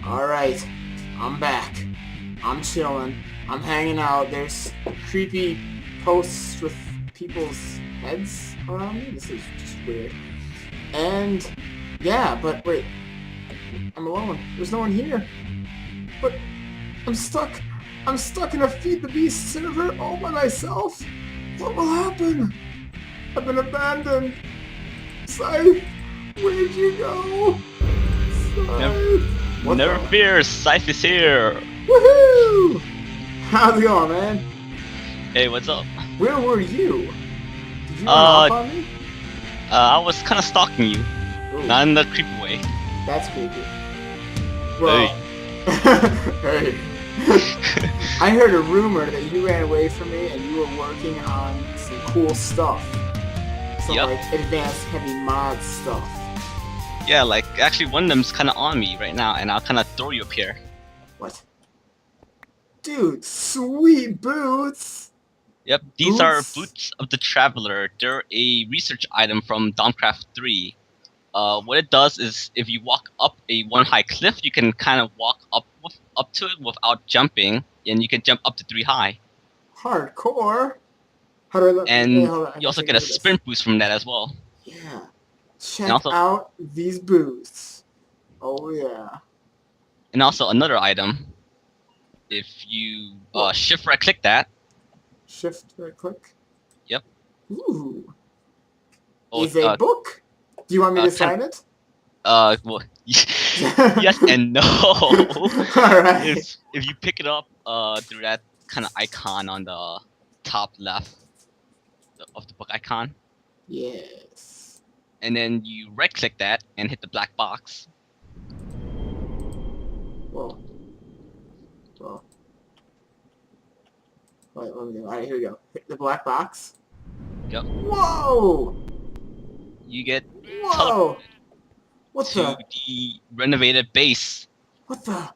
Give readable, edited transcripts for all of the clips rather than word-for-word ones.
Alright, I'm back. I'm chilling. I'm hanging out. There's creepy posts with people's heads around me. This is just weird. And, yeah, but wait. I'm alone. There's no one here. But, I'm stuck. I'm stuck in a Feed the Beast server all by myself. What will happen? I've been abandoned. Scyth, where'd you go? Scyth. What Never the? fear, Scyth is here! Woohoo! How's it going, man? Hey, what's up? Where were you? Did you run off on me? I was kinda stalking you. Ooh, Not in the creepy way. that's creepy. Well, hey. I heard a rumor that you ran away from me and you were working on some cool stuff. Some Yep. like advanced heavy mod stuff. Yeah, like, actually one of them's kinda on me right now, and I'll kinda throw you up here. What? Dude, sweet boots! Yep, these are Boots? Boots of the Traveler. They're a research item from Domcraft 3. What it does is, if you walk up a one-high cliff, you can kind of walk up to it without jumping, and you can jump up to 3 high. Hardcore! How do I look? And Hey, hold on, I you gotta also take get a note of this. sprint boost from that as well. Yeah. Check also- out these boots. Oh yeah. And also another item, if you shift right click that, Shift right click. Yep. Ooh. oh, Is a book. Do you want me to sign it? well, yes and no. Alright. If you pick it up through that kind of icon on the top left of the book icon, Yes. and then you right click that and hit the black box. Whoa. Whoa. Wait, let me go. Alright, here we go. Hit the black box. Yep. Whoa! You get Whoa! What to the? the renovated base. What the?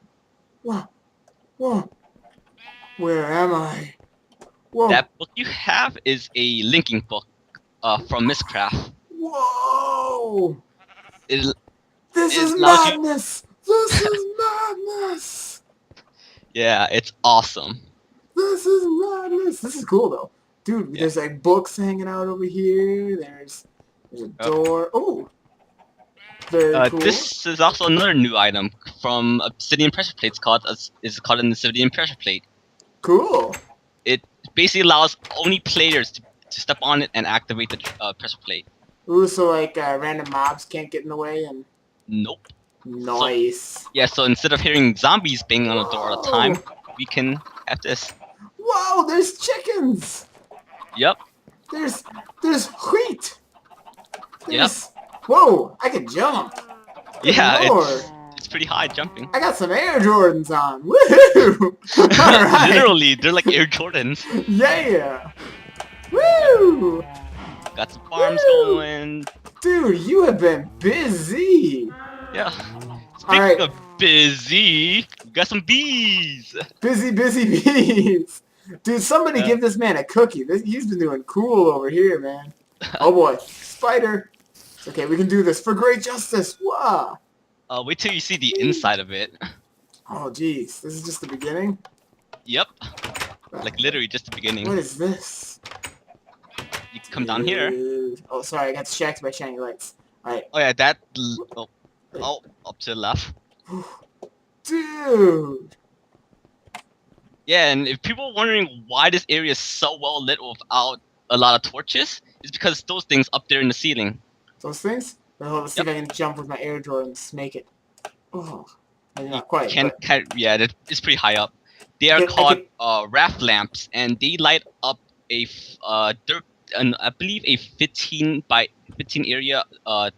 Whoa! Whoa! Where am I? Whoa! That book you have is a linking book from Mistcraft. Whoa! It This it is allows you- madness! This is madness! yeah, it's awesome. This is madness! This is cool though. Dude, Yeah. there's like books hanging out over here. There's a door. Oh! Very cool. This is also another new item from Obsidian Pressure Plates is called an Obsidian Pressure Plate. Cool. It basically allows only players to step on it and activate the pressure plate. Ooh, so like random mobs can't get in the way and... Nope. Nice. Yeah, so instead of hearing zombies banging on the door all the time, we can have this. Whoa, there's chickens! Yep. There's wheat! Yep. Whoa, I can jump! Good Yeah, Lord. it's pretty high jumping. I got some Air Jordans on! Woohoo! Alright! Literally, they're like Air Jordans. Yeah! Woo! Got some farms Woo! going. Dude, you have been busy! Yeah. Speaking Alright. of busy, we got some bees. Busy bees! Dude, somebody Yeah. give this man a cookie. He's been doing cool over here, man. Oh boy. Spider! It's okay, we can do this for great justice! Wow! Wait till you see the inside of it. Oh jeez, this is just the beginning? Yep. Like literally just the beginning. What is this? You come down here. Dude. Oh, sorry, I got distracted by shiny lights. Alright. Oh yeah, up to the left. Dude! Yeah, and if people are wondering why this area is so well lit without a lot of torches, it's because those things up there in the ceiling. Those things? Well, let's see if I can jump with my Air Jordans. Make it. Oh. Maybe not quite. Yeah, it's pretty high up. They are Yeah, called raft lamps, and they light up I believe a 15 by 15 area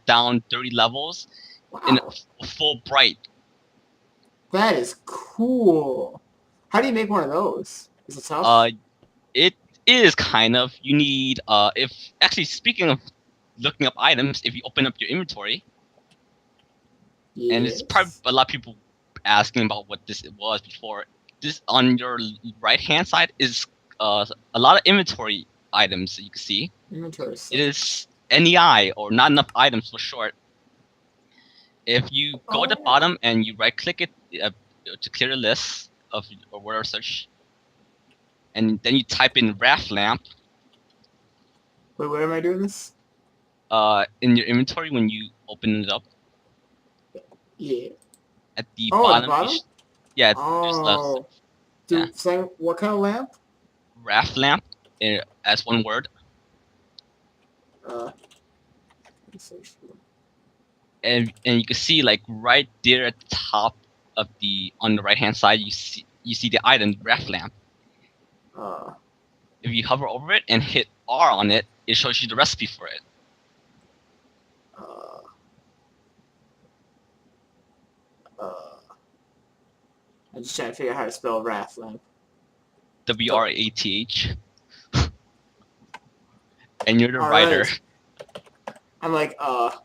down 30 levels in Wow. full bright. That is cool. How do you make one of those? Is it tough? It is kind of. You need if actually speaking of looking up items, if you open up your inventory, and it's probably a lot of people asking about what this was before. This on your right hand side is a lot of inventory items that you can see. Inventory. It is NEI, or not enough items for short. If you go at the bottom and you right click it to clear the list of or whatever search, and then you type in raft lamp. Wait, where am I doing this? In your inventory when you open it up. Yeah. At the Oh, bottom. at the bottom? Yeah. Oh. Yeah. So what kind of lamp? Raft lamp, as one word. And you can see like right there at the top of on the right hand side you see the item raft lamp. If you hover over it and hit R on it, it shows you the recipe for it. I'm just trying to figure out how to spell raft lamp. WRATH. And you're the writer. Right. I'm like, oh,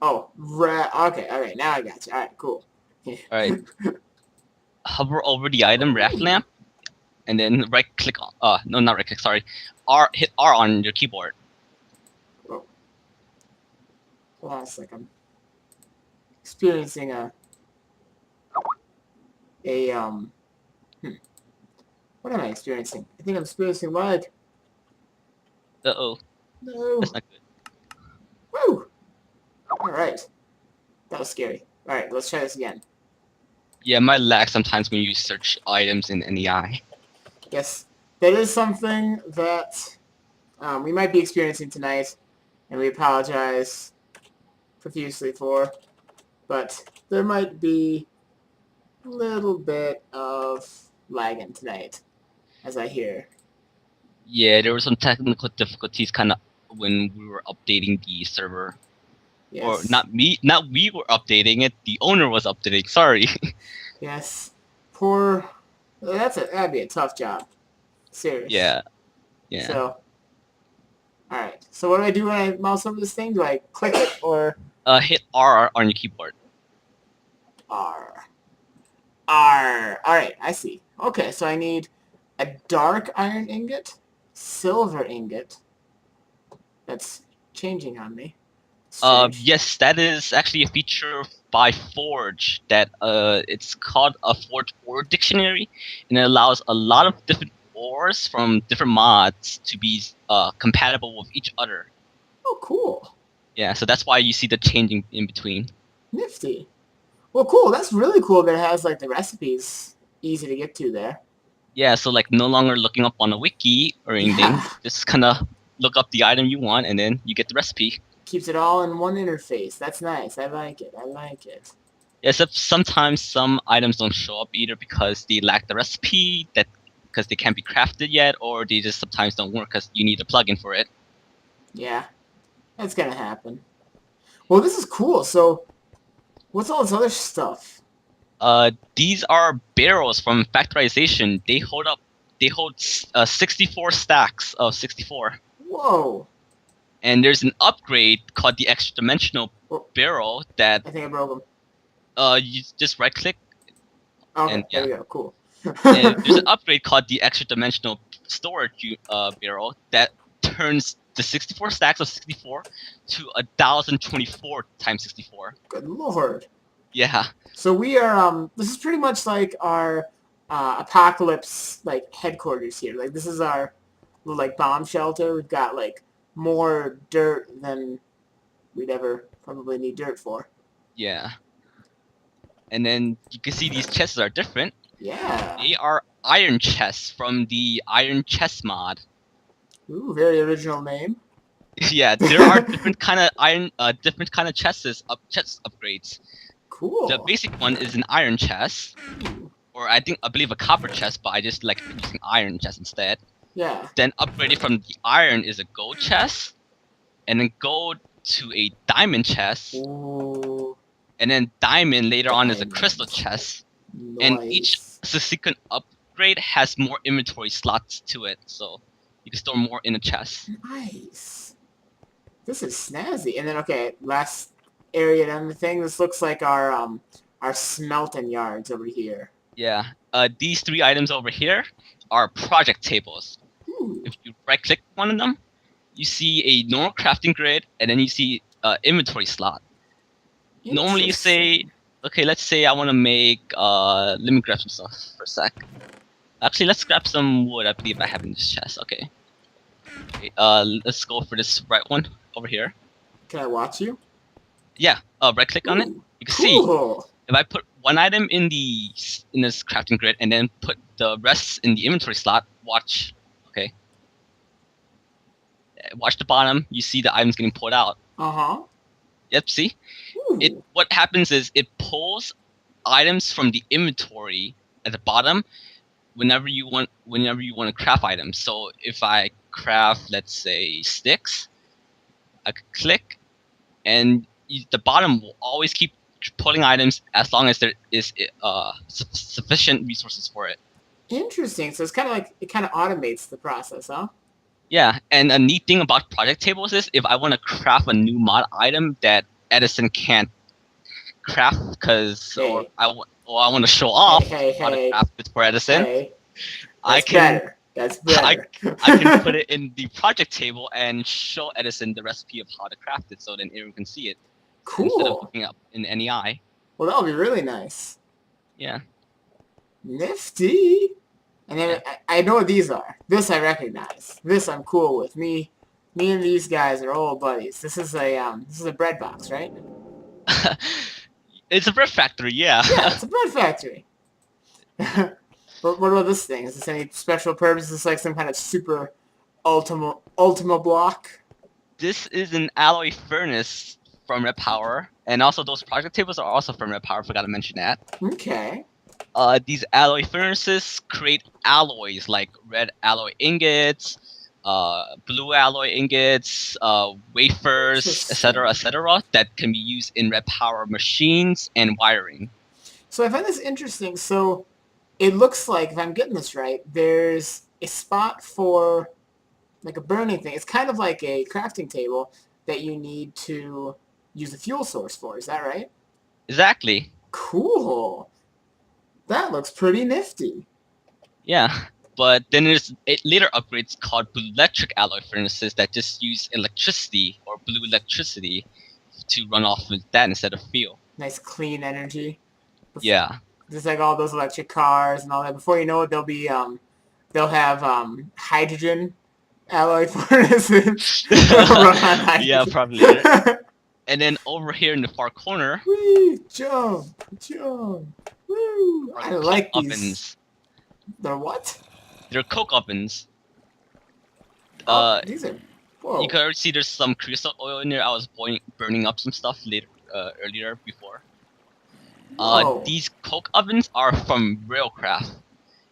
okay, now I got you. Alright, cool. Alright. Hover over the item raft lamp, and then right click on, no, not right click, sorry. Hit R on your keyboard. Oh. Hold on a second. I'm experiencing what am I experiencing? I think I'm experiencing lag. Uh-oh. No. That's not good. Woo! Alright. That was scary. Alright, let's try this again. Yeah, it might lag sometimes when you search items in NEI. Yes. That is something that we might be experiencing tonight, and we apologize profusely for, but there might be a little bit of lagging tonight, as I hear. Yeah, there were some technical difficulties kind of when we were updating the server. Yes. Or not we were updating it, the owner was updating, sorry. Yes. That'd be a tough job. Seriously. Yeah. So, alright. So what do I do when I mouse over this thing? Do I click it or? Hit R on your keyboard. R. Alright, I see. Okay, so I need a dark iron ingot, silver ingot. That's changing on me. Yes, that is actually a feature by Forge that it's called a Forge ore dictionary, and it allows a lot of different ores from different mods to be compatible with each other. Oh, cool. Yeah, so that's why you see the changing in between. Nifty. Well, cool. That's really cool that it has like the recipes easy to get to there. Yeah, so like no longer looking up on a wiki or anything, just kind of look up the item you want and then you get the recipe. Keeps it all in one interface. That's nice. I like it. Yeah, except sometimes some items don't show up either because they lack the recipe, because they can't be crafted yet, or they just sometimes don't work because you need a plugin for it. Yeah, that's gonna happen. Well, this is cool. So, what's all this other stuff? These are barrels from factorization. They hold 64 stacks of 64. Whoa. And there's an upgrade called the extra dimensional barrel that I think I broke them. You just right click. Okay, and, there we go. Cool. And there's an upgrade called the extra dimensional storage barrel that turns the 64 stacks of 64 to 1024 times 64. Good lord. Yeah. So we are this is pretty much like our apocalypse like headquarters here. Like this is our little like bomb shelter. We've got like more dirt than we'd ever probably need dirt for. Yeah. And then you can see these chests are different. Yeah. They are iron chests from the Iron Chest mod. Ooh, very original name. Yeah, there are different kind of different kind of chest upgrades. Cool. The basic one is an iron chest, or I believe a copper chest, but I just like using iron chest instead. Yeah. Then upgraded from the iron is a gold chest, and then gold to a diamond chest. Ooh. And then diamond later on is a crystal chest. Nice. And each subsequent upgrade has more inventory slots to it, so you can store more in a chest. Nice. This is snazzy. And then okay, last area down the thing. This looks like our smelting yards over here. Yeah. These three items over here are project tables. Ooh. If you right click one of them, you see a normal crafting grid, and then you see inventory slot. Normally you say, okay, let's say I want to make, let me grab some stuff for a sec. Actually, let's grab some wood. I believe I have in this chest. Okay. Let's go for this right one over here. Can I watch you? Yeah. Right click on it. You can see if I put one item in this crafting grid and then put the rest in the inventory slot. Watch. Okay. Watch the bottom. You see the items getting pulled out. Yep. See. What happens is it pulls items from the inventory at the bottom whenever you want to craft items. So if I craft, let's say, sticks, I could click, and the bottom will always keep pulling items as long as there is sufficient resources for it. Interesting. So it's kind of like it kind of automates the process, huh? Yeah, and a neat thing about project tables is if I want to craft a new mod item that Edison can't craft because I want to show off how to craft it for Edison. That's better. I can put it in the project table and show Edison the recipe of how to craft it, so then everyone can see it. Cool. Instead of looking up in NEI. Well, that'll be really nice. Yeah. Nifty. And then I know what these are. This I recognize. This I'm cool with. Me and these guys are old buddies. This is a bread box, right? It's a bread factory, yeah. Yeah, it's a bread factory. What about this thing? Is this any special purpose? Is this like some kind of super ultima block? This is an alloy furnace from Red Power, and also those project tables are also from Red Power. Forgot to mention that. Okay. These alloy furnaces create alloys like red alloy ingots, blue alloy ingots, wafers, etc., that can be used in Red Power machines and wiring. So I find this interesting. So it looks like, if I'm getting this right, there's a spot for like a burning thing. It's kind of like a crafting table that you need to use a fuel source for. Is that right? Exactly. Cool. That looks pretty nifty. Yeah, but then there's later upgrades called blue electric alloy furnaces that just use electricity or blue electricity to run off with that instead of fuel. Nice clean energy. Yeah. Just like all those electric cars and all that. Before you know it, they'll have hydrogen alloy furnaces. Run on hydrogen. Yeah, probably. And then over here in the far corner, wee, jump, woo! I like these. Ovens. They're what? They're coke ovens. These are. Whoa. You can already see there's some creosote oil in there. I was burning up some stuff earlier before. These coke ovens are from railcraft.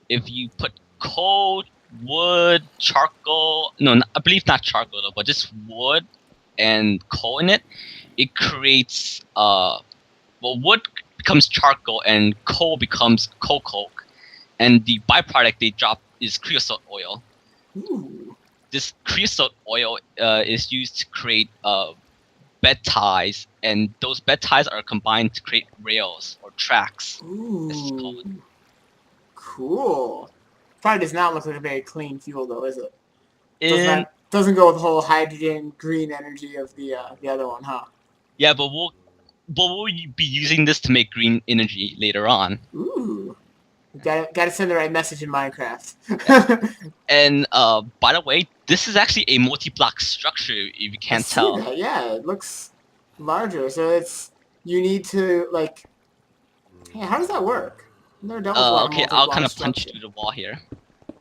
If you put coal, wood, charcoal, I believe not charcoal though, but just wood and coal in it, it creates wood becomes charcoal and coal becomes coke, and the byproduct they drop is creosote oil. Ooh. This creosote oil is used to create bed ties, and those bed ties are combined to create rails or tracks. Ooh. Cool. Probably does not look like a very clean fuel though, is it? Doesn't go with the whole hydrogen green energy of the other one, huh? Yeah, but we'll be using this to make green energy later on. Ooh. Gotta send the right message in Minecraft. Yeah. And by the way, this is actually a multi-block structure. If you can't tell. That. Yeah, it looks larger. So you need to like. Hey, how does that work? Okay, I'll kind of punch through the wall here.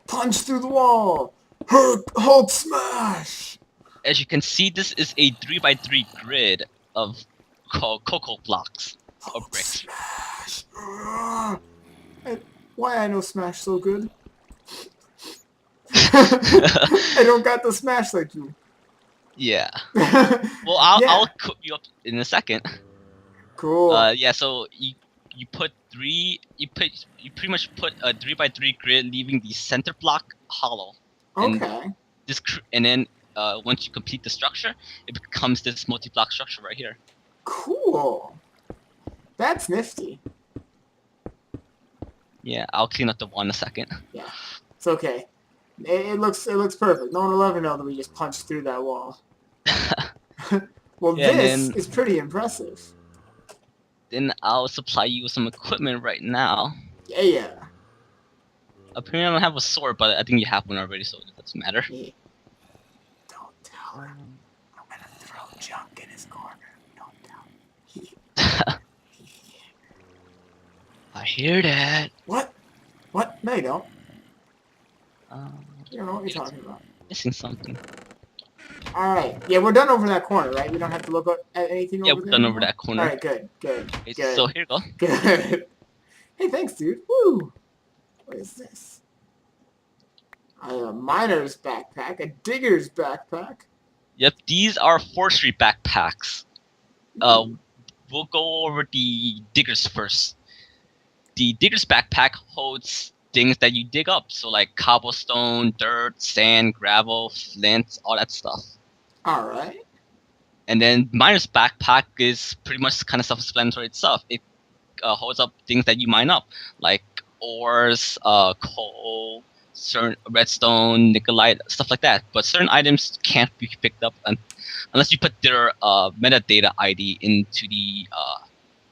Punch through the wall. Hulk smash. As you can see, this is a 3x3 grid of cocoa blocks or bricks. Smash. Why I know Smash so good? I don't got the Smash like you. Yeah. Well, I'll cook you up in a second. Cool. Yeah. So you pretty much put a 3x3 grid, leaving the center block hollow. Okay. And then once you complete the structure, it becomes this multi-block structure right here. Cool. That's nifty. Yeah, I'll clean up the wall in a second. Yeah, it's okay. It looks perfect. No one will ever know that we just punched through that wall. Well, Yeah, and this then is pretty impressive. I'll supply you with some equipment right now. Yeah. Apparently I don't have a sword, but I think you have one already, so it doesn't matter. Yeah. Don't tell him. I'm gonna throw junk in his corner. Don't tell him. I hear that. What? What? No, you don't. Um, You don't know what you're talking about. missing something. Alright. Yeah, we're done over that corner, right? We don't have to look at anything Yeah, over we're there done over anymore? that corner. Alright, good. Okay, so here you go. Good. Hey, thanks, dude. Woo! What is this? A miner's backpack. A digger's backpack. Yep, these are forestry backpacks. We'll go over the diggers first. The digger's backpack holds things that you dig up, so like cobblestone, dirt, sand, gravel, flint, all that stuff. Alright. And then miner's backpack is pretty much kind of self-explanatory itself. It holds up things that you mine up, like ores, coal, certain redstone, nickelite, stuff like that. But certain items can't be picked up unless you put their metadata ID into the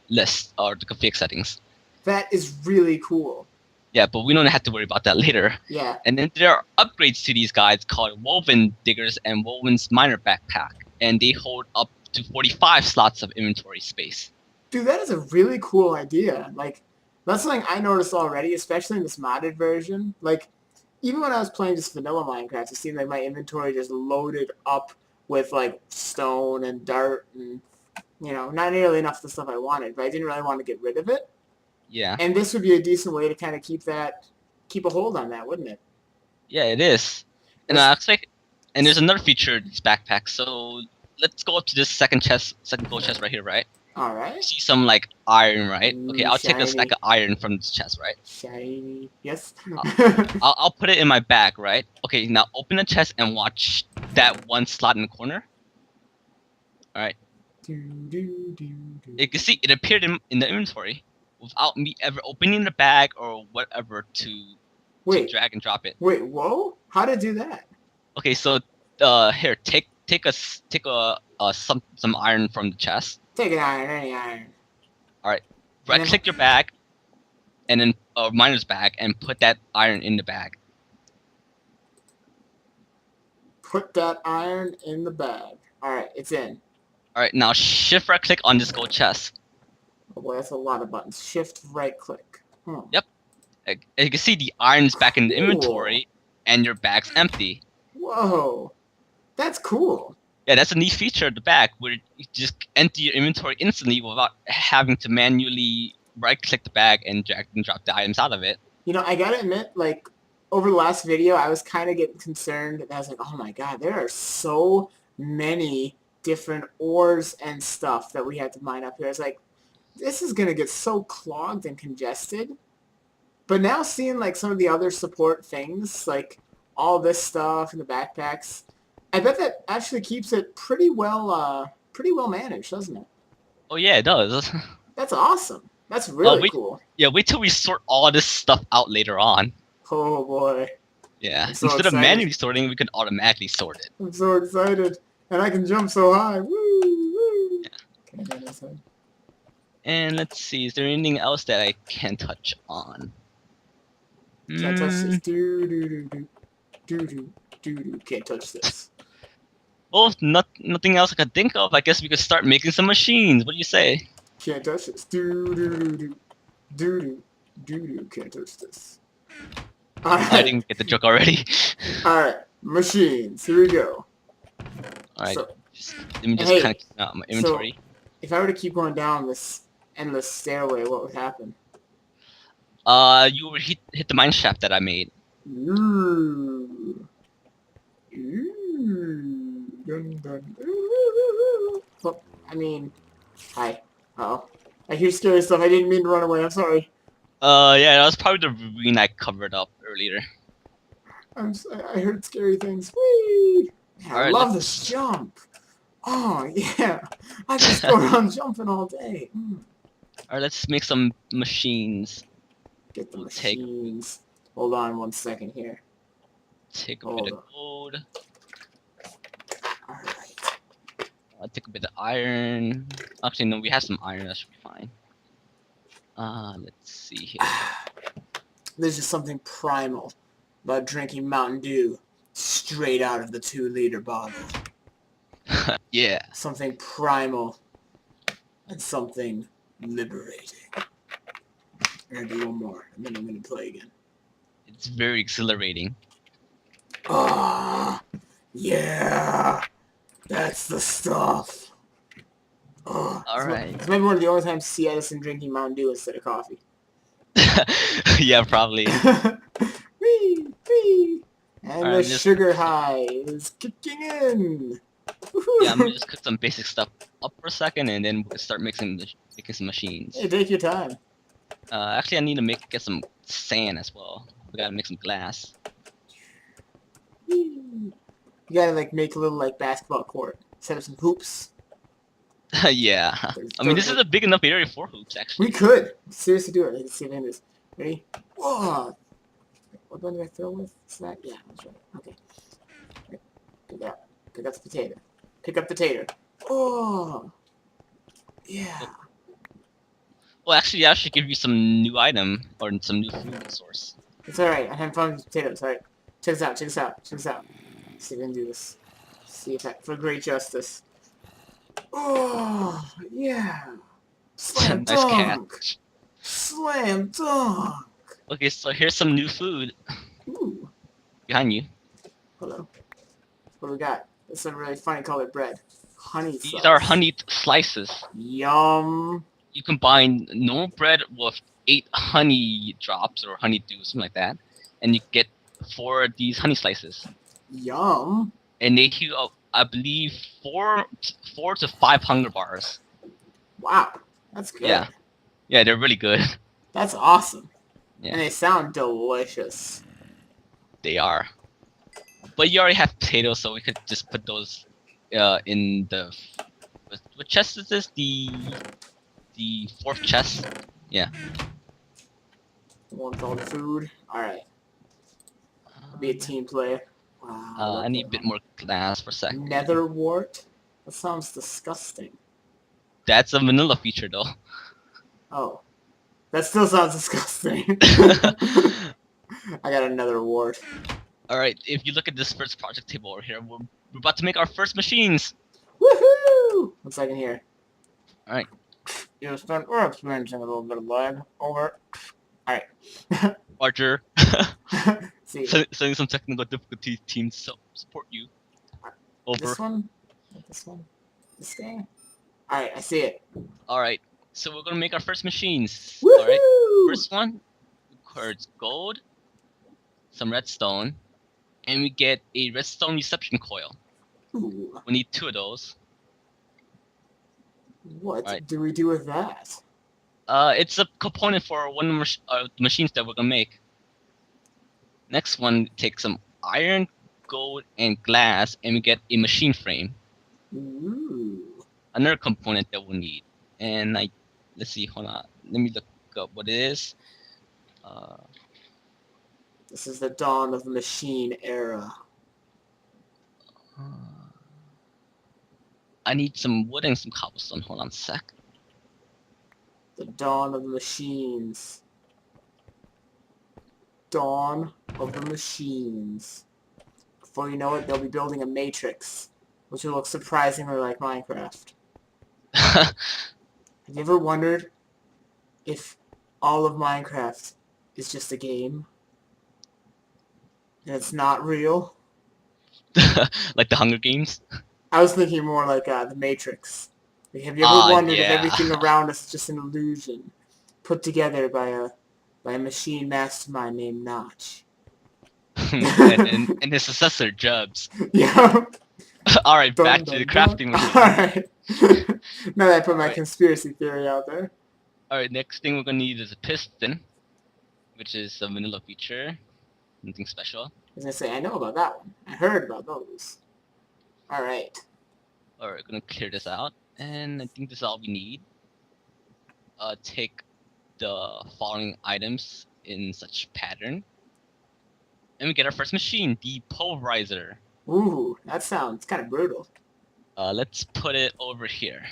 list or the config settings. That is really cool. Yeah, but we don't have to worry about that later. Yeah. And then there are upgrades to these guys called Woven Diggers and Woven's Miner Backpack, and they hold up to 45 slots of inventory space. Dude, that is a really cool idea. Like, that's something I noticed already, especially in this modded version. Like, even when I was playing just vanilla Minecraft, it seemed like my inventory just loaded up with, like, stone and dirt and, you know, not nearly enough of the stuff I wanted, but I didn't really want to get rid of it. Yeah. And this would be a decent way to kind of keep a hold on that, wouldn't it? Yeah, it is. And looks like, and there's another feature of this backpack. So let's go up to this second gold chest right here, right? All right. See some like iron, right? Ooh, okay, I'll take a shiny. stack of iron from this chest, right? Shiny. Yes. I'll put it in my bag, right? Okay, now open the chest and watch that one slot in the corner. All right. You can see it appeared in the inventory without me ever opening the bag or whatever to drag and drop it. Wait, whoa! How to do that? Okay, so here, take some iron from the chest. Take an iron, any iron. All right, right click your bag, and then miner's bag, and put that iron in the bag. Put that iron in the bag. All right, it's in. All right, now shift right click on this gold chest. Oh boy, that's a lot of buttons. Shift right click. Yep. As you can see, the iron's back in the inventory, and your bag's empty. Whoa, that's cool. Yeah, that's a neat feature of the bag, where you just empty your inventory instantly without having to manually right-click the bag and drag and drop the items out of it. You know, I gotta admit, like, over the last video, I was kind of getting concerned. I was like, oh my god, there are so many different ores and stuff that we had to mine up here. I was like, this is gonna get so clogged and congested. But now seeing like some of the other support things, like all this stuff and the backpacks, I bet that actually keeps it pretty well managed, doesn't it? Oh yeah, it does. That's awesome. That's really cool. Yeah, wait till we sort all this stuff out later on. Oh boy. Yeah, instead of manually sorting, we could automatically sort it. I'm so excited, and I can jump so high. Woo, woo. Yeah. Can I go this side? And let's see, is there anything else that I can touch on? Can't touch this. Do. Can't touch this. Well, nothing else I could think of. I guess we could start making some machines. What do you say? Can't touch this. Do. Can't touch this. All right. I didn't get the joke already. All right, machines. Here we go. All right. So, let me just kind of clean out my inventory. So, if I were to keep going down this endless stairway, what would happen? You would hit the mine shaft that I made. Ooh. Dun. Ooh. Well, I mean, hi. Uh-oh. I hear scary stuff. I didn't mean to run away. I'm sorry. Yeah, that was probably the ravine I covered up earlier. I heard scary things. Whee! Man, I love this jump. Oh, yeah. I just go around jumping all day. Alright, let's make some machines. Get the machines. Hold on 1 second here. Take a bit of gold. Alright. I'll take a bit of iron. Actually, no, we have some iron. That should be fine. Let's see here. There's just something primal about drinking Mountain Dew straight out of the 2-liter bottle. Yeah. Something primal and something liberating. I gotta do one more, and then I'm gonna play again. It's very exhilarating. Ah, yeah, that's the stuff. Oh, Alright. It's maybe one of the only times I see Edison drinking Mountain Dew instead of coffee. Yeah, probably. Whee, whee. And Alright, the sugar high is kicking in. Yeah, I'm gonna just cook some basic stuff up for a second, and then we'll start making some machines. Hey, take your time. Actually, I need to get some sand as well. We gotta make some glass. You gotta like make a little like basketball court. Set up some hoops. Yeah. I mean, this is a big enough area for hoops, actually. We could seriously do it. Let's see if it is. Ready? Whoa! What one did I throw with? Is that? Yeah, that's right. Okay. Right. Pick up. Pick up the potato. Pick up the tater. Oh! Yeah. Well, actually, I should give you some new item or some new food source. It's alright. I have fun with potatoes. Alright. Check this out. Check this out. Check this out. Let's see if I can do this. See if that for great justice. Oh, yeah. Slam Nice dunk. catch. Slam dunk. Okay, so here's some new food Ooh. behind you. Hello. What do we got? It's a really funny colored bread. Honey These sauce. are honey slices. Yum. You combine normal bread with 8 honey drops or honeydew, something like that, and you get 4 of these honey slices. Yum. And they heal up, I believe, 4 to 5 hunger bars. Wow. That's good. Yeah. Yeah, they're really good. That's awesome. Yeah. And they sound delicious. They are. But you already have potatoes, so we could just put those in the... What chest is this? The 4th chest? Yeah. Want all the food? Alright. Be a team player. Wow. I need a bit more glass for a second. Nether wart? That sounds disgusting. That's a vanilla feature, though. Oh. That still sounds disgusting. I got another wart. Alright, if you look at this first project table over here, we're about to make our first machines! Woohoo! Looks like in here. Alright. We're experiencing a little bit of lag. Over. Alright. Archer. See. Sending some technical difficulties, teams support you. Over. This one? This one? This guy? Alright, I see it. Alright, so we're gonna make our first machines. Woohoo! Alright, first one requires gold, some redstone, and we get a redstone reception coil. Ooh. We need 2 of those. What do we do with that? It's a component for one of the machines that we're gonna make. Next one takes some iron, gold, and glass, and we get a machine frame. Ooh. Another component that we'll need. And let's see, hold on. Let me look up what it is. This is the dawn of the machine era. I need some wood and some cobblestone. Hold on a sec. The dawn of the machines. Dawn of the machines. Before you know it, they'll be building a matrix, which will look surprisingly like Minecraft. Have you ever wondered if all of Minecraft is just a game? And it's not real? Like the Hunger Games? I was thinking more like the Matrix. Like, have you ever wondered yeah. if everything around us is just an illusion put together by a machine mastermind named Notch? and his successor, Jubs. Yeah. Alright, back to the crafting machine. Alright. Now that I put my conspiracy theory out there. Alright, next thing we're gonna need is a piston, which is a vanilla feature. Nothing special. I was gonna say, I know about that one. I heard about those. Alright. Alright, gonna clear this out, and I think this is all we need. Take the following items in such pattern, and we get our first machine, the pulverizer. Ooh, that sounds kind of brutal. Let's put it over here.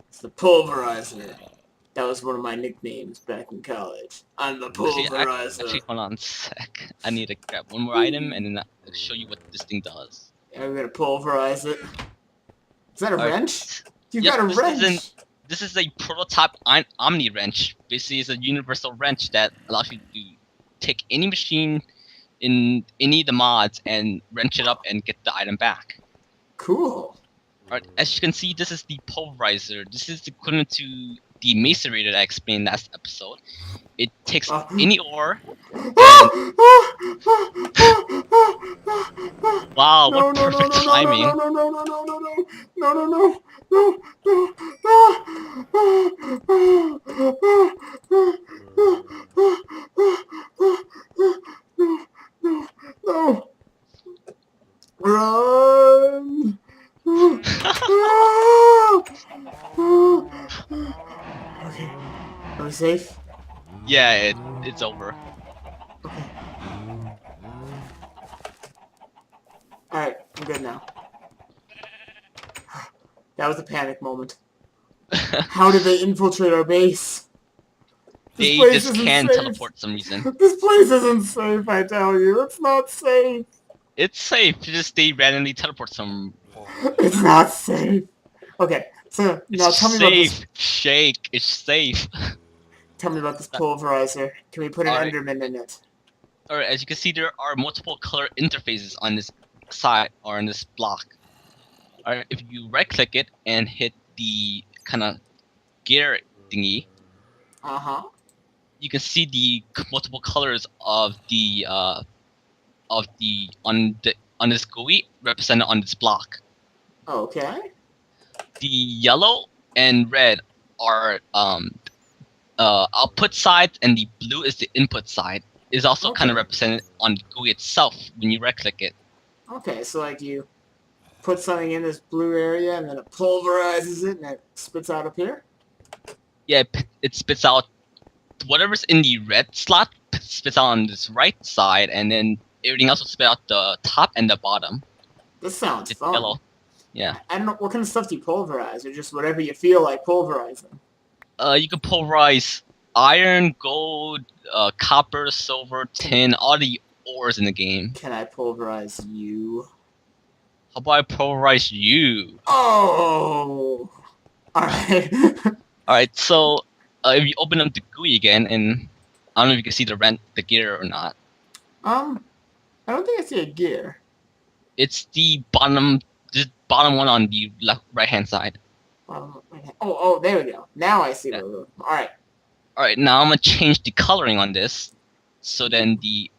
It's the pulverizer. That was one of my nicknames back in college. I'm the pulverizer. Actually, hold on a sec. I need to grab one more item and then I'll show you what this thing does. Are we gonna pulverize it? Is that a wrench? You Yep, got a wrench! This is a prototype Omni wrench. Basically, it's a universal wrench that allows you to take any machine in any of the mods and wrench it up and get the item back. Cool. Alright, as you can see, this is the pulverizer. This is equivalent to the macerator that I explained last episode. It takes any ore. Wow, what perfect timing! No! Run! Okay. Are we safe? Yeah, it's over. Okay. Alright, I'm good now. That was a panic moment. How did they infiltrate our base? They just can't teleport for some reason. This place isn't safe, I tell you. It's not safe. It's safe. Just they randomly teleport some. It's not safe. Okay, so now tell me about this. Shake. It's safe. Tell me about this pulverizer. Can we put an Enderman in it? Alright, as you can see, there are multiple color interfaces on this side or on this block. Alright, if you right click it and hit the kind of gear thingy, you can see the multiple colors of the on this GUI represented on this block. Okay. The yellow and red are output side, and the blue is the input side. Is also kind of represented on the GUI itself when you right click it. Okay, so like you put something in this blue area and then it pulverizes it and it spits out up here? Yeah, it spits out whatever's in the red slot, spits out on this right side, and then everything else will spit out the top and the bottom. This sounds fun. Yellow. Yeah. I don't know, what kind of stuff do you pulverize, or just whatever you feel like pulverizing? You can pulverize iron, gold, copper, silver, tin, all the ores in the game. Can I pulverize you? How about I pulverize you? Oh! Alright. Alright, so if you open up the GUI again, and I don't know if you can see the gear or not. I don't think I see a gear. It's the bottom one on the right hand side. Oh, there we go. Now I see the roof. Alright, now I'm gonna change the coloring on this. So then the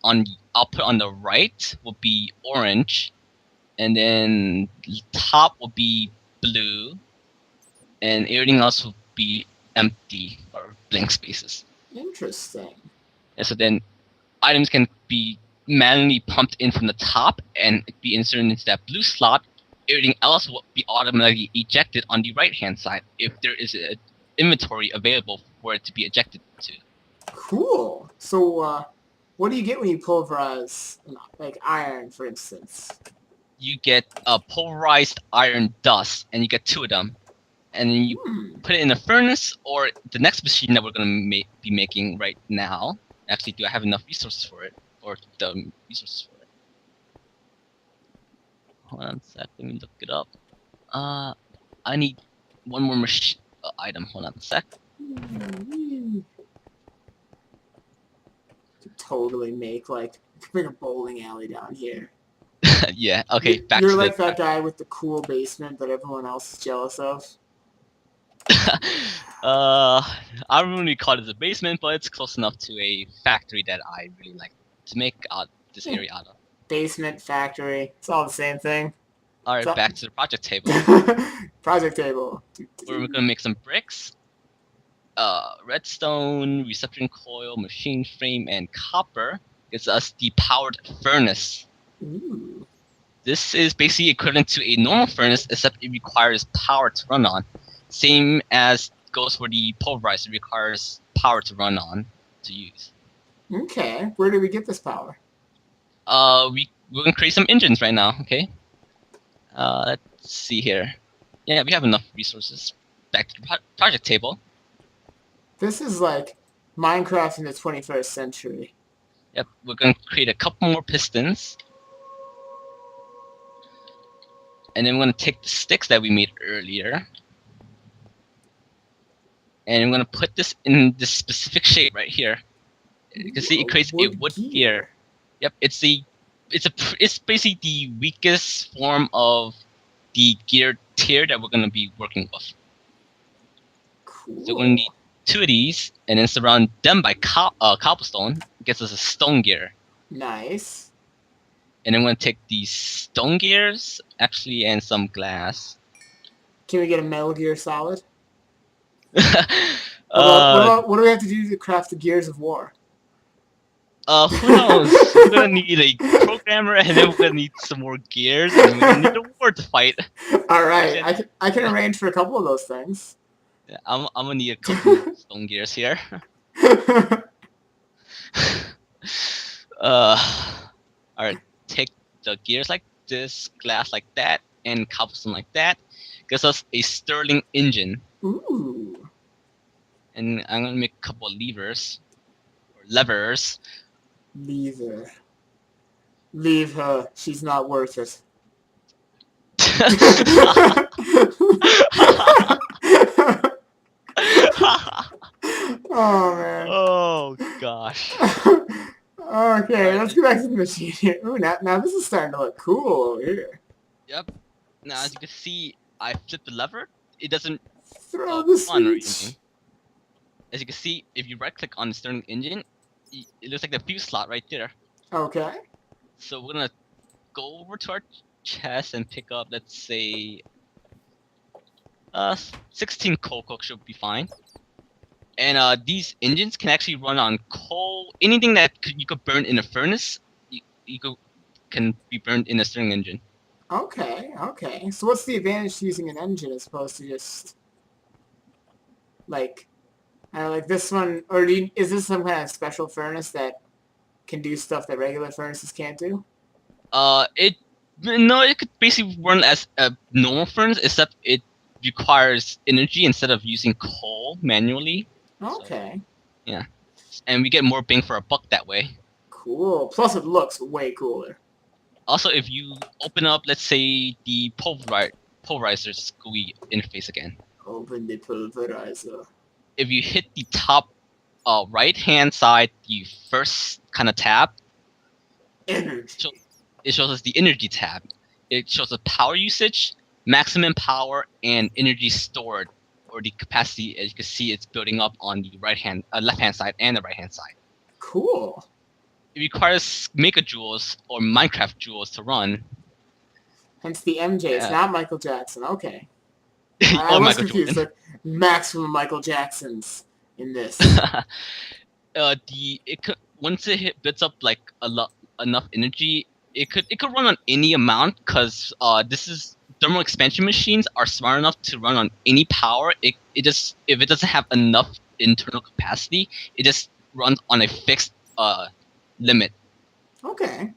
output on the right will be orange, and then the top will be blue, and everything else will be empty or blank spaces. Interesting. And so then items can be manually pumped in from the top and be inserted into that blue slot. Everything else will be automatically ejected on the right hand side if there is an inventory available for it to be ejected to. Cool. So what do you get when you pulverize like iron, for instance? You get pulverized iron dust, and you get 2 of them. And then you put it in a furnace, or the next machine that we're going to be making right now. Actually, do I have enough resources for it? Or the resources for it? Hold on a sec, let me look it up. I need one more machine item. Hold on a sec. Could totally make like bring a bowling alley down here. Yeah. Okay. Back You're to like that guy with the cool basement that everyone else is jealous of. I don't really call it a basement, but it's close enough to a factory that I really like to make this area out of. Basement, factory, it's all the same thing. Alright, back to the project table. Project table. We're gonna make some bricks, redstone, reception coil, machine frame, and copper. Gives us the powered furnace. Ooh. This is basically equivalent to a normal furnace, except it requires power to run on. Same as goes for the pulverizer, requires power to run on to use. Okay, where do we get this power? We're gonna create some engines right now. Okay. Let's see here. Yeah, we have enough resources. Back to the project table. This is like Minecraft in the 21st century. Yep, we're going to create a couple more pistons. And then we're going to take the sticks that we made earlier. And I'm going to put this in this specific shape right here. You can see it creates a wood gear. Yep, it's basically the weakest form of the gear tier that we're going to be working with. Cool. So we're going to need 2 of these, and then surround them by cobblestone. It gets us a stone gear. Nice. And then we're going to take these stone gears, actually, and some glass. Can we get a Metal Gear Solid? What do we have to do to craft the Gears of War? Who knows? We're gonna need a programmer, and then we're gonna need some more gears, and then we're gonna need a war to fight. All right, I can arrange for a couple of those things. Yeah, I'm gonna need a couple more stone gears here. Alright, take the gears like this, glass like that, and cobblestone like that. Gives us a Sterling engine. Ooh. And I'm gonna make a couple of levers. Or levers. Lever. Leave her. She's not worth it. Oh, man. Oh, gosh. Okay, let's go back to the machine here. Ooh, now this is starting to look cool over here. Yep. Now, as you can see, I flipped the lever. It doesn't throw the switch. As you can see, if you right-click on the Sterling engine, it looks like the fuse slot right there. Okay. So we're gonna go over to our chest and pick up, let's say, 16 coal coke should be fine. And these engines can actually run on coal. Anything that you could burn in a furnace, can be burned in a Sterling engine. Okay. So what's the advantage to using an engine as opposed to just like this one? Or is this some kind of special furnace that can do stuff that regular furnaces can't do? It could basically run as a normal furnace, except it requires energy instead of using coal manually. Okay. So, yeah, and we get more bang for our buck that way. Cool. Plus, it looks way cooler. Also, if you open up, let's say, the pulverizer's GUI interface again. Open the pulverizer. If you hit the top right-hand side, the first kind of tab, energy. It shows us the energy tab. It shows the power usage, maximum power, and energy stored, or the capacity. As you can see, it's building up on the left-hand side and the right-hand side. Cool. It requires megajoules or Minecraft joules to run. Hence the MJ. It's not Michael Jackson. Okay. I was confused. Like maximum Michael Jacksons in this. Once it builds up like enough energy, it could run on any amount, because thermal expansion machines are smart enough to run on any power. If it doesn't have enough internal capacity, it just runs on a fixed limit. Okay.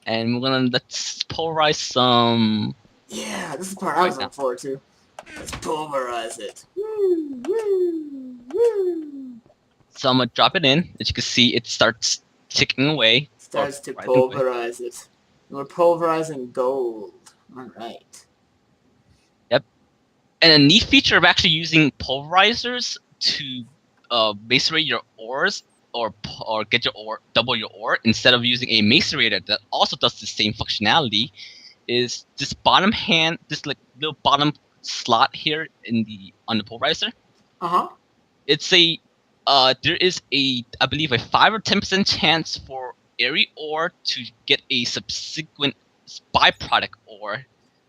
And let's pulverize some. Yeah, this is the part I was looking forward to. Let's pulverize it. Woo, woo, woo. So I'm gonna drop it in. As you can see, it starts ticking away. Starts to pulverize it. We're pulverizing gold. Alright. Yep. And a neat feature of actually using pulverizers to macerate your ores or get your ore, double your ore, instead of using a macerator that also does the same functionality, is this this like little bottom slot here on the pulverizer. It's there is I believe a 5 or 10% chance for every ore to get a subsequent byproduct ore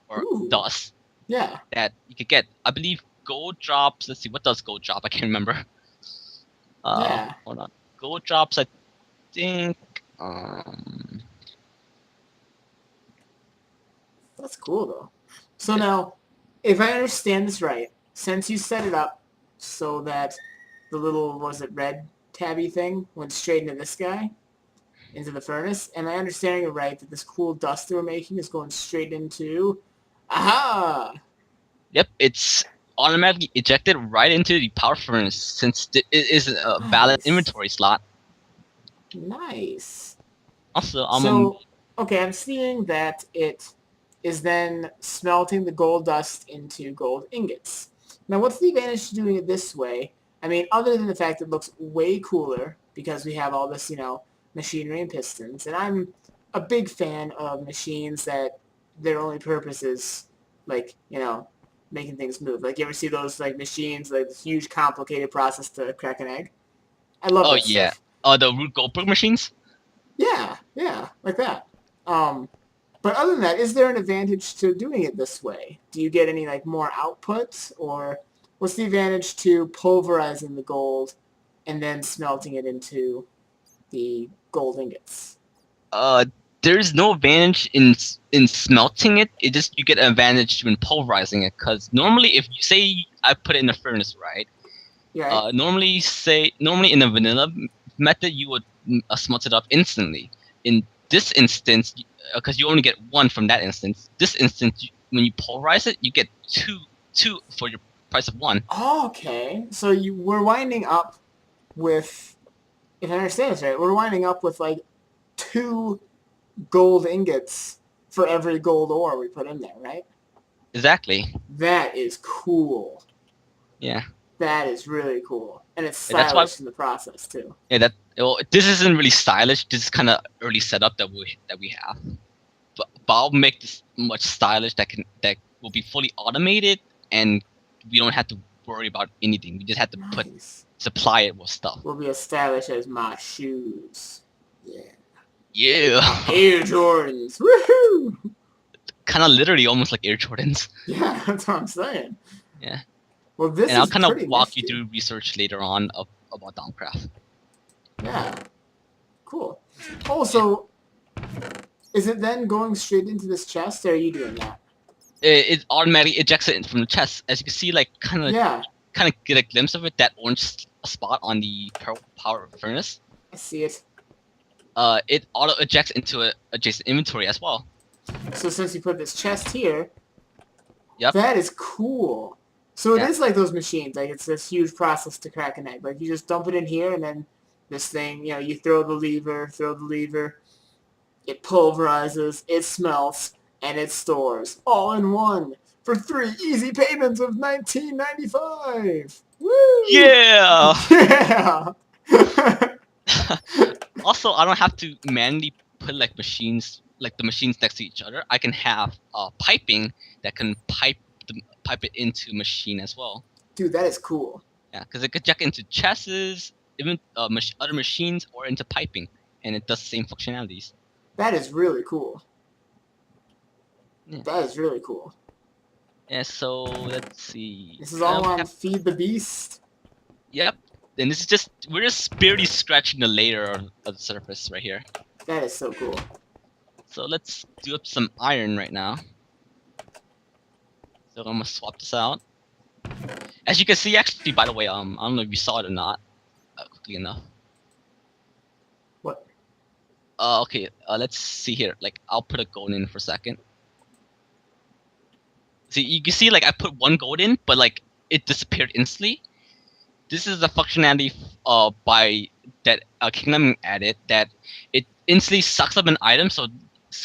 or dust. Yeah. That you could get. I believe gold drops. Let's see, what does gold drop? I can't remember. Yeah. Hold on. Gold drops, I think. That's cool though. So now, if I understand this right, since you set it up so that the little, was it red tabby thing went straight into this guy, into the furnace. Am I understanding it right that this cool dust that we're making is going straight into... Aha! Yep, it's automatically ejected right into the power furnace since it is a valid Nice. inventory slot. Nice. Also, So, okay, I'm seeing that it is then smelting the gold dust into gold ingots. Now, what's the advantage to doing it this way? I mean, other than the fact it looks way cooler because we have all this, machinery and pistons, and I'm a big fan of machines that their only purpose is, like, making things move. Like, you ever see those, like, machines, like, this huge, complicated process to crack an egg? I love oh that yeah, stuff. the Rube Goldberg machines. Yeah, like that. But other than that, is there an advantage to doing it this way? Do you get any like more output, or what's the advantage to pulverizing the gold and then smelting it into the gold ingots? Uh, there's no advantage in smelting it. It just you get an advantage when pulverizing it. Cause normally, if you say I put it in a furnace, right? Right? Normally in a vanilla method, you would smelt it up instantly. In this instance, because you only get one from that instance. This instance, when you pulverize it, you get two for your price of one. Oh, okay. So we're winding up with, if I understand this right, we're winding up with like 2 gold ingots for every gold ore we put in there, right? Exactly. That is cool. Yeah. That is really cool. And it's And that's why. stylish in the process, too. Yeah. This isn't really stylish. This is kind of early setup that we have. But I'll make this much stylish that will be fully automated, and we don't have to worry about anything. We just have to Nice. supply it with stuff. Will be as stylish as my shoes. Yeah. Yeah. Air Jordans. Woohoo! Kind of literally almost like Air Jordans. Yeah, that's what I'm saying. Yeah. Well, this And I'll is kind of pretty walk nifty. you through research later on about Domcraft. Yeah. Cool. Also, is it then going straight into this chest, or are you doing that? It automatically ejects it from the chest. As you can see, like kind of get a glimpse of it. That orange spot on the power furnace. I see it. It auto ejects into a adjacent inventory as well. So since you put this chest here, Yep. That is cool. So it is like those machines. Like it's this huge process to crack an egg. Like you just dump it in here, and then this thing, you throw the lever, it pulverizes, it smelts, and it stores all in one for 3 easy payments of $19.95. Woo! Yeah. Yeah. Also, I don't have to manually put like the machines next to each other. I can have piping that can pipe it into machine as well. Dude, that is cool. Yeah, because it could jack into chests, even other machines, or into piping, and it does the same functionalities. That is really cool. Yeah. That is really cool. Yeah, so let's see. This is all on Feed the Beast. Yep. And this is we're just barely scratching the layer of the surface right here. That is so cool. So let's do up some iron right now. So I'm gonna swap this out. As you can see, actually, by the way, I don't know if you saw it or not, quickly enough. What? Okay, let's see here. Like, I'll put a gold in for a second. See, you can see, like, I put 1 gold in, but, like, it disappeared instantly. This is the functionality by that Kingdom added, that it instantly sucks up an item. So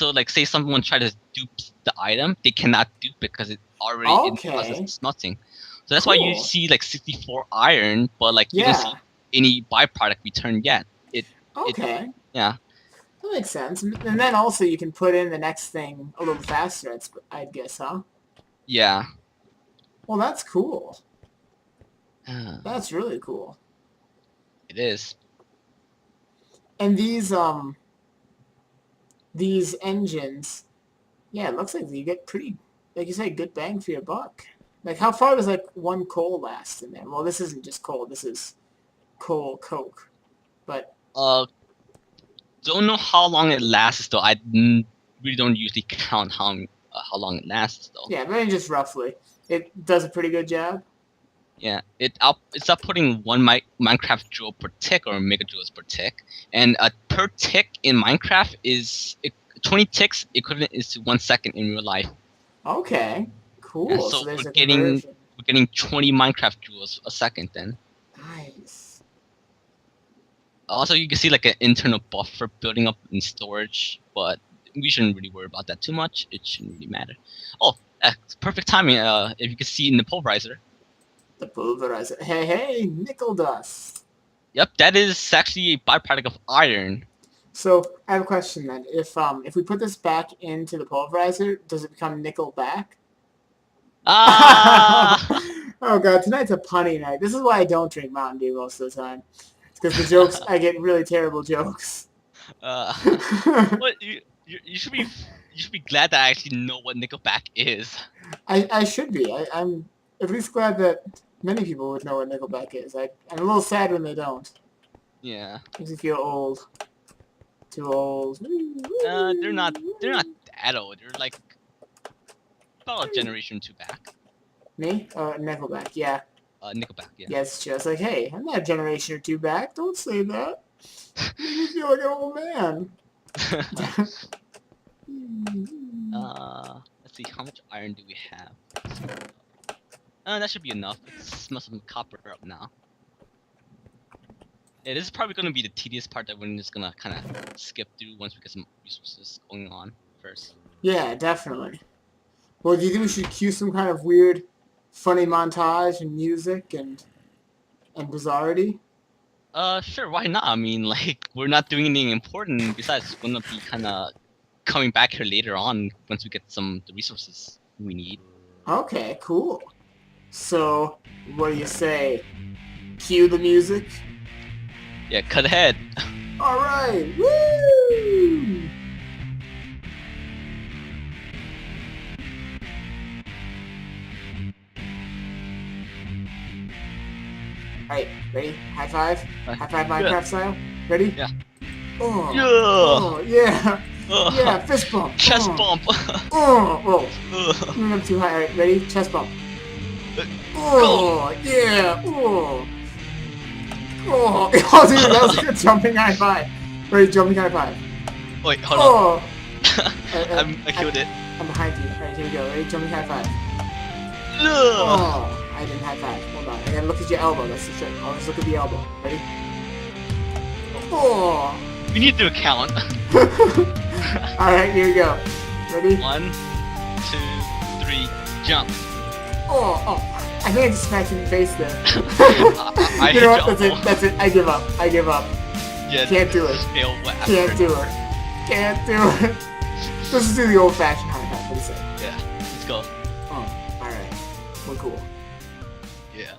like, say someone tried to dupe the item, they cannot dupe it because it's already in the process of smelting. So that's why you see like 64 iron, but like you don't see any byproduct return yet. Okay. Yeah. That makes sense. And then also you can put in the next thing a little faster, I'd guess, huh? Yeah. Well, that's cool. That's really cool. It is. And these engines, yeah, it looks like you get pretty, like you say, good bang for your buck. Like, how far does, like, 1 coal last in there? Well, this isn't just coal. This is coal coke. But... don't know how long it lasts, though. I really don't usually count how long it lasts, though. Yeah, maybe just roughly. It does a pretty good job. Yeah, it's outputting one Minecraft joule per tick or megajoules per tick, and a per tick in Minecraft is 20 ticks equivalent is to 1 second in real life. Okay, And cool. so So there's we're a getting conversion. 20 Minecraft joules a second then. Nice. Also, you can see like an internal buffer building up in storage, but we shouldn't really worry about that too much. It shouldn't really matter. Oh, it's perfect timing. If you can see in the pulverizer. The pulverizer. Hey, hey, nickel dust. Yep, that is actually a byproduct of iron. So I have a question then. If we put this back into the pulverizer, does it become nickel back? Ah! Oh god, tonight's a punny night. This is why I don't drink Mountain Dew most of the time. It's because the jokes, I get really terrible jokes. Well, you should be glad that I actually know what Nickelback is. I should be. I'm at least glad that many people would know what Nickelback is. I'm a little sad when they don't. Yeah. Makes me feel old. Too old. They're not that old. They're like about a generation or two back. Me? Nickelback, yeah. Nickelback, yeah. Yeah, it's just like, hey, I'm not a generation or two back. Don't say that. You make me feel like an old man. Let's see, how much iron do we have? That should be enough. Let's smell some copper up now. Yeah, this is probably gonna be the tedious part that we're just gonna kind of skip through once we get some resources going on first. Yeah, definitely. Well, do you think we should cue some kind of weird, funny montage and music and bizarrety? Sure, why not? I mean, like, we're not doing anything important. Besides, we're gonna be kind of coming back here later on once we get the resources we need. Okay, cool. So, what do you say? Cue the music? Yeah, cut ahead. Alright! Woo! Alright, ready? High five? High five Minecraft style? Ready? Yeah. Oh, Yeah. oh yeah! Yeah, fist bump! Chest bump! Oh! You're up too high. Alright, ready? Chest bump. Oh, yeah! Oh! Oh, oh dude, that was a good jumping high five. Ready, jumping high five. Wait, hold on. Oh! I killed it. I'm behind you. Alright, here we go. Ready, jumping high five. No. Oh, I didn't high five. Hold on. I gotta look at your elbow. That's the trick. Always look at the elbow. Ready? Oh! We need to do a count. Alright, here we go. Ready? 1, 2, 3, jump. Oh! I think I just smacked you in the face there. I You know what? That's it. I give up. Yeah, Can't do it. Fail last. Can't do it. Let's just do the old-fashioned high five. What do you say? Yeah, let's go. Oh, alright. We're cool. Yeah.